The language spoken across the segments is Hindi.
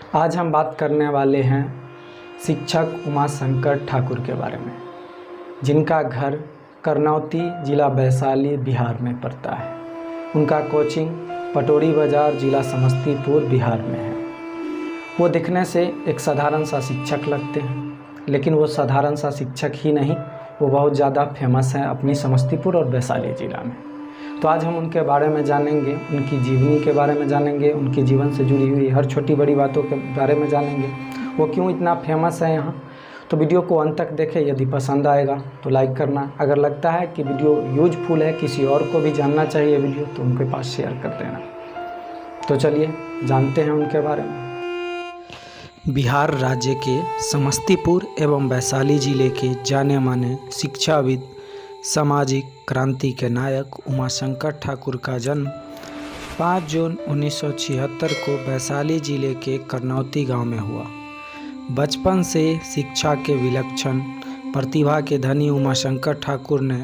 आज हम बात करने वाले हैं शिक्षक उमाशंकर ठाकुर के बारे में, जिनका घर करनौती जिला वैशाली बिहार में पड़ता है। उनका कोचिंग पटोरी बाज़ार जिला समस्तीपुर बिहार में है। वो दिखने से एक साधारण सा शिक्षक लगते हैं, लेकिन वो साधारण सा शिक्षक ही नहीं, वो बहुत ज़्यादा फेमस हैं अपनी समस्तीपुर और वैशाली ज़िला में। तो आज हम उनके बारे में जानेंगे, उनकी जीवनी के बारे में जानेंगे, उनके जीवन से जुड़ी हुई हर छोटी बड़ी बातों के बारे में जानेंगे, वो क्यों इतना फेमस है यहाँ। तो वीडियो को अंत तक देखें। यदि पसंद आएगा तो लाइक करना। अगर लगता है कि वीडियो यूजफुल है, किसी और को भी जानना चाहिए वीडियो, तो उनके पास शेयर कर देना। तो चलिए जानते हैं उनके बारे में। बिहार राज्य के समस्तीपुर एवं वैशाली जिले के जाने माने शिक्षाविद, सामाजिक क्रांति के नायक उमाशंकर ठाकुर का जन्म 5 जून 1976 को वैशाली जिले के करनौती गांव में हुआ। बचपन से शिक्षा के विलक्षण प्रतिभा के धनी उमाशंकर ठाकुर ने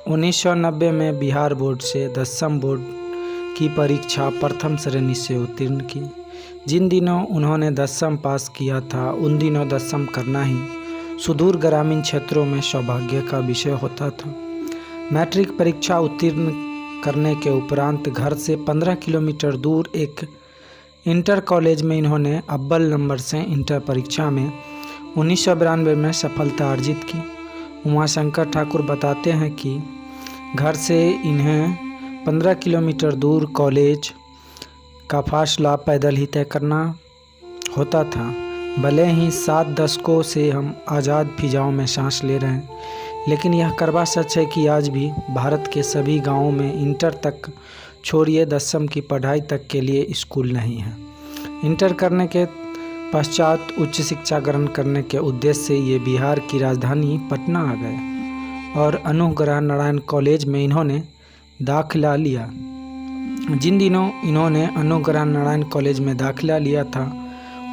1990 में बिहार बोर्ड से 10वीं बोर्ड की परीक्षा प्रथम श्रेणी से उत्तीर्ण की। जिन दिनों उन्होंने 10वीं पास किया था, उन दिनों 10वीं करना ही सुदूर ग्रामीण क्षेत्रों में सौभाग्य का विषय होता था। मैट्रिक परीक्षा उत्तीर्ण करने के उपरांत घर से 15 किलोमीटर दूर एक इंटर कॉलेज में इन्होंने अव्वल नंबर से इंटर परीक्षा में 1992 में सफलता अर्जित की। उमाशंकर ठाकुर बताते हैं कि घर से इन्हें 15 किलोमीटर दूर कॉलेज का फासला पैदल ही तय करना होता था। भले ही 7 दशकों से हम आज़ाद फिजाओं में सांस ले रहे हैं, लेकिन यह करवा सच है कि आज भी भारत के सभी गांवों में इंटर तक छोड़िए 10वीं की पढ़ाई तक के लिए स्कूल नहीं है। इंटर करने के पश्चात उच्च शिक्षा ग्रहण करने के उद्देश्य से ये बिहार की राजधानी पटना आ गए और अनुग्रह नारायण कॉलेज में इन्होंने दाखिला लिया। जिन दिनों इन्होंने अनुग्रह नारायण कॉलेज में दाखिला लिया था,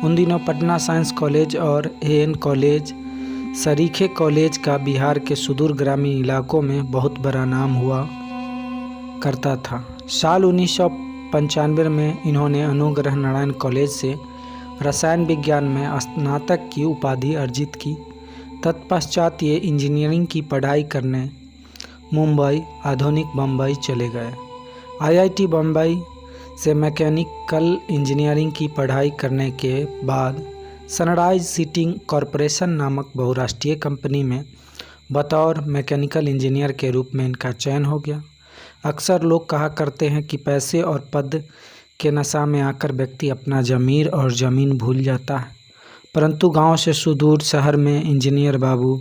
उन दिनों पटना साइंस कॉलेज और एएन कॉलेज सरीखे कॉलेज का बिहार के सुदूर ग्रामीण इलाकों में बहुत बड़ा नाम हुआ करता था। साल 1995 में इन्होंने अनुग्रह नारायण कॉलेज से रसायन विज्ञान में स्नातक की उपाधि अर्जित की। तत्पश्चात ये इंजीनियरिंग की पढ़ाई करने मुंबई, आधुनिक बम्बई चले गए। आईआईटी बम्बई से मैकेनिकल इंजीनियरिंग की पढ़ाई करने के बाद सनराइज सीटिंग कॉरपोरेशन नामक बहुराष्ट्रीय कंपनी में बतौर मैकेनिकल इंजीनियर के रूप में इनका चयन हो गया। अक्सर लोग कहा करते हैं कि पैसे और पद के नशा में आकर व्यक्ति अपना ज़मीर और ज़मीन भूल जाता है, परंतु गांव से सुदूर शहर में इंजीनियर बाबू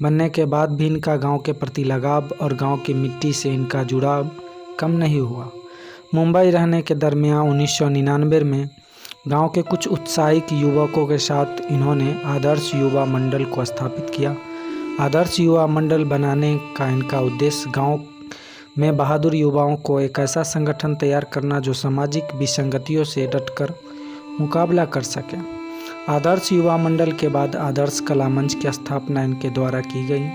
बनने के बाद भी इनका गांव के प्रति लगाव और गांव की मिट्टी से इनका जुड़ाव कम नहीं हुआ। मुंबई रहने के दरमियान 1999 में गांव के कुछ उत्साहित युवकों के साथ इन्होंने आदर्श युवा मंडल को स्थापित किया। आदर्श युवा मंडल बनाने का इनका उद्देश्य गांव में बहादुर युवाओं को एक ऐसा संगठन तैयार करना जो सामाजिक विसंगतियों से डटकर मुकाबला कर सके। आदर्श युवा मंडल के बाद आदर्श कला मंच की स्थापना इनके द्वारा की गई।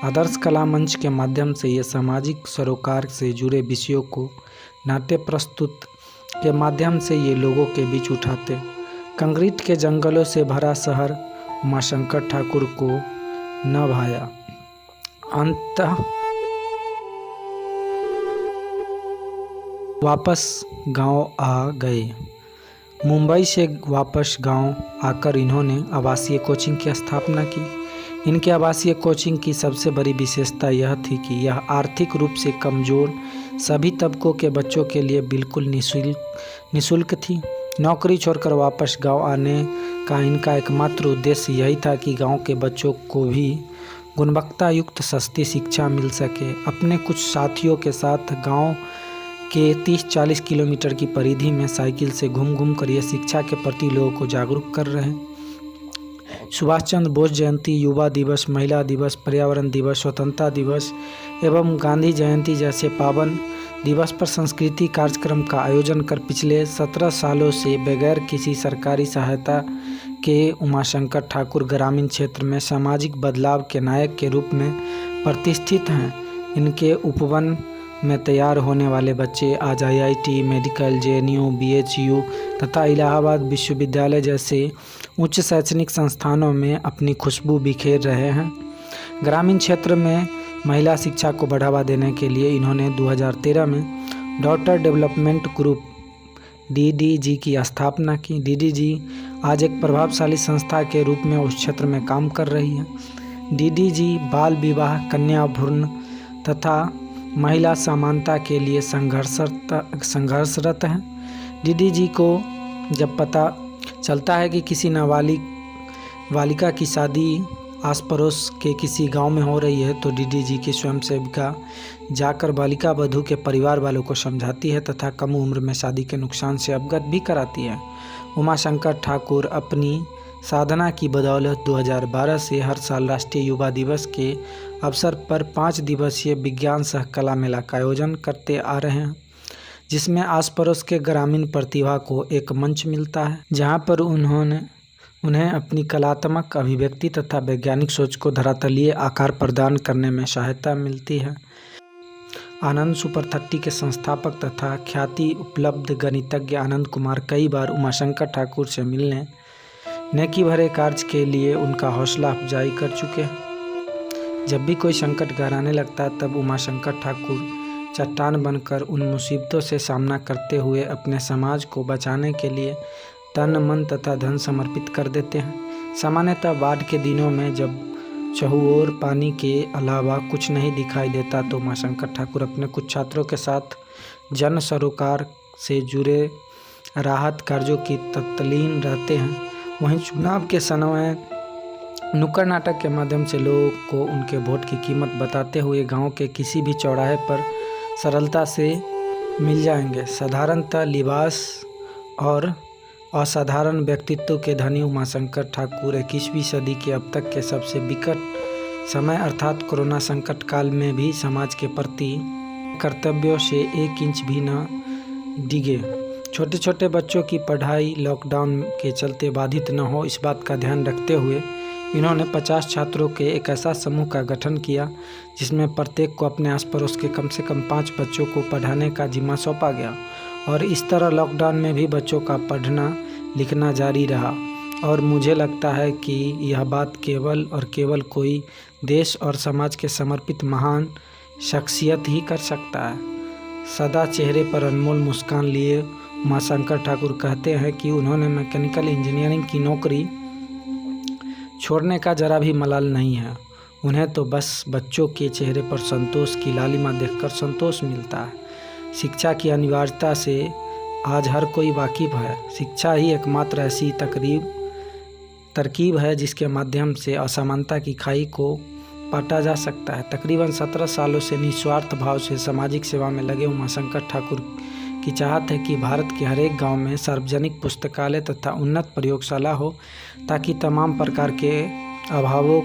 आदर्श कला मंच के माध्यम से ये सामाजिक सरोकार से जुड़े विषयों को नाट्य प्रस्तुत के माध्यम से ये लोगों के बीच उठाते। कंक्रीट के जंगलों से भरा शहर उमाशंकर ठाकुर को न भाया। अंततः वापस गांव आ गए। मुंबई से वापस गांव आकर इन्होंने आवासीय कोचिंग की स्थापना की। इनके आवासीय कोचिंग की सबसे बड़ी विशेषता यह थी कि यह आर्थिक रूप से कमज़ोर सभी तबकों के बच्चों के लिए बिल्कुल निःशुल्क थी। नौकरी छोड़कर वापस गांव आने का इनका एकमात्र उद्देश्य यही था कि गांव के बच्चों को भी गुणवत्ता युक्त सस्ती शिक्षा मिल सके। अपने कुछ साथियों के साथ गांव के 30-40 किलोमीटर की परिधि में साइकिल से घूम कर ये शिक्षा के प्रति लोगों को जागरूक कर रहे हैं। सुभाष चंद्र बोस जयंती, युवा दिवस, महिला दिवस, पर्यावरण दिवस, स्वतंत्रता दिवस एवं गांधी जयंती जैसे पावन दिवस पर सांस्कृतिक कार्यक्रम का आयोजन कर पिछले 17 सालों से बगैर किसी सरकारी सहायता के उमाशंकर ठाकुर ग्रामीण क्षेत्र में सामाजिक बदलाव के नायक के रूप में प्रतिष्ठित हैं। इनके उपवन में तैयार होने वाले बच्चे आज IIT, मेडिकल, JNU, BHU तथा इलाहाबाद विश्वविद्यालय जैसे उच्च शैक्षणिक संस्थानों में अपनी खुशबू बिखेर रहे हैं। ग्रामीण क्षेत्र में महिला शिक्षा को बढ़ावा देने के लिए इन्होंने 2013 में डॉटर डेवलपमेंट ग्रुप DDG की स्थापना की। DDG आज एक प्रभावशाली संस्था के रूप में उस क्षेत्र में काम कर रही है। DDG बाल विवाह, कन्या भ्रूण तथा महिला समानता के लिए संघर्षरत है। DDG को जब पता चलता है कि किसी बालिका की शादी आस पड़ोस के किसी गांव में हो रही है तो DDG की स्वयंसेविका जाकर बालिका वधू के परिवार वालों को समझाती है तथा कम उम्र में शादी के नुकसान से अवगत भी कराती है। उमाशंकर ठाकुर अपनी साधना की बदौलत 2012 से हर साल राष्ट्रीय युवा दिवस के अवसर पर 5 दिवसीय विज्ञान सह कला मेला का आयोजन करते आ रहे हैं, जिसमें आस पड़ोस के ग्रामीण प्रतिभा को एक मंच मिलता है जहां पर उन्हें अपनी कलात्मक अभिव्यक्ति तथा वैज्ञानिक सोच को धरातलीय आकार प्रदान करने में सहायता मिलती है। आनंद सुपर 30 के संस्थापक तथा ख्याति उपलब्ध गणितज्ञ आनंद कुमार कई बार उमाशंकर ठाकुर से मिलने नेकी भरे कार्य के लिए उनका हौसला अफजाई कर चुके हैं। जब भी कोई संकट गहराने लगता तब उमाशंकर ठाकुर चट्टान बनकर उन मुसीबतों से सामना करते हुए अपने समाज को बचाने के लिए तन मन तथा धन समर्पित कर देते हैं। सामान्यतः बाढ़ के दिनों में जब चहुओर पानी के अलावा कुछ नहीं दिखाई देता तो उमाशंकर ठाकुर अपने कुछ छात्रों के साथ जन सरोकार से जुड़े राहत कार्यों की तत्लीन रहते हैं। वहीं चुनाव के समय नुक्कड़ नाटक के माध्यम से लोगों को उनके वोट की कीमत बताते हुए गांव के किसी भी चौराहे पर सरलता से मिल जाएंगे। साधारणतः लिबास और असाधारण व्यक्तित्व के धनी उमाशंकर ठाकुर 21वीं सदी के अब तक के सबसे विकट समय अर्थात कोरोना संकट काल में भी समाज के प्रति कर्तव्यों से 1 इंच भी न डिगे। छोटे छोटे बच्चों की पढ़ाई लॉकडाउन के चलते बाधित न हो, इस बात का ध्यान रखते हुए इन्होंने 50 छात्रों के एक ऐसा समूह का गठन किया जिसमें प्रत्येक को अपने आस पड़ोस के कम से कम 5 बच्चों को पढ़ाने का जिम्मा सौंपा गया और इस तरह लॉकडाउन में भी बच्चों का पढ़ना लिखना जारी रहा। और मुझे लगता है कि यह बात केवल कोई देश और समाज के समर्पित महान शख्सियत ही कर सकता है। सदा चेहरे पर अनमोल मुस्कान लिए उमाशंकर ठाकुर कहते हैं कि उन्होंने मैकेनिकल इंजीनियरिंग की नौकरी छोड़ने का जरा भी मलाल नहीं है। उन्हें तो बस बच्चों के चेहरे पर संतोष की लालिमा देखकर संतोष मिलता है। शिक्षा की अनिवार्यता से आज हर कोई वाकिफ है। शिक्षा ही एकमात्र ऐसी तरकीब है जिसके माध्यम से असमानता की खाई को पाटा जा सकता है। तकरीबन 17 सालों से निस्वार्थ भाव से सामाजिक सेवा में लगे उमाशंकर ठाकुर की चाहत है कि भारत के हर एक गाँव में सार्वजनिक पुस्तकालय तथा उन्नत प्रयोगशाला हो ताकि तमाम प्रकार के अभावों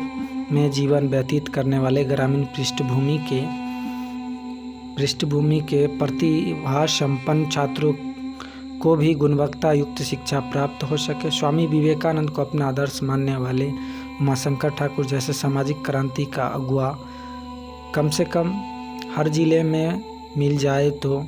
में जीवन व्यतीत करने वाले ग्रामीण पृष्ठभूमि के प्रतिभा संपन्न छात्रों को भी गुणवत्ता युक्त शिक्षा प्राप्त हो सके। स्वामी विवेकानंद को अपना आदर्श मानने वाले उमाशंकर ठाकुर जैसे सामाजिक क्रांति का अगुआ कम से कम हर जिले में मिल जाए तो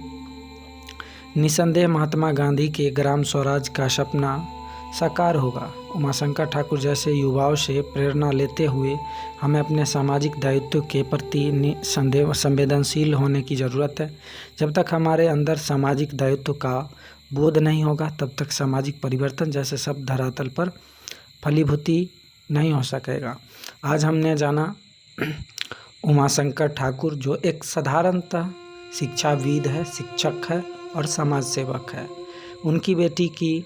निसंदेह महात्मा गांधी के ग्राम स्वराज का सपना साकार होगा। उमाशंकर ठाकुर जैसे युवाओं से प्रेरणा लेते हुए हमें अपने सामाजिक दायित्व के प्रति संवेदनशील होने की ज़रूरत है। जब तक हमारे अंदर सामाजिक दायित्व का बोध नहीं होगा तब तक सामाजिक परिवर्तन जैसे शब्द धरातल पर फलीभूति नहीं हो सकेगा। आज हमने जाना उमाशंकर ठाकुर जो एक साधारणतः शिक्षाविद है, शिक्षक है और समाज सेवक है। उनकी बेटी की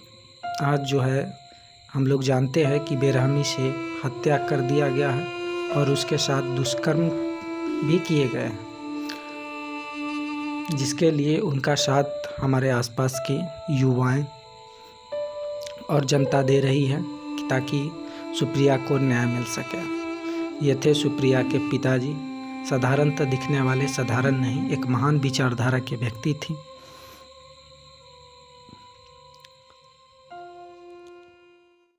आज जो है हम लोग जानते हैं कि बेरहमी से हत्या कर दिया गया है और उसके साथ दुष्कर्म भी किए गए हैं, जिसके लिए उनका साथ हमारे आसपास के युवाएं और जनता दे रही है ताकि सुप्रिया को न्याय मिल सके। ये थे सुप्रिया के पिताजी। साधारणतः दिखने वाले साधारण नहीं, एक महान विचारधारा के व्यक्ति थी।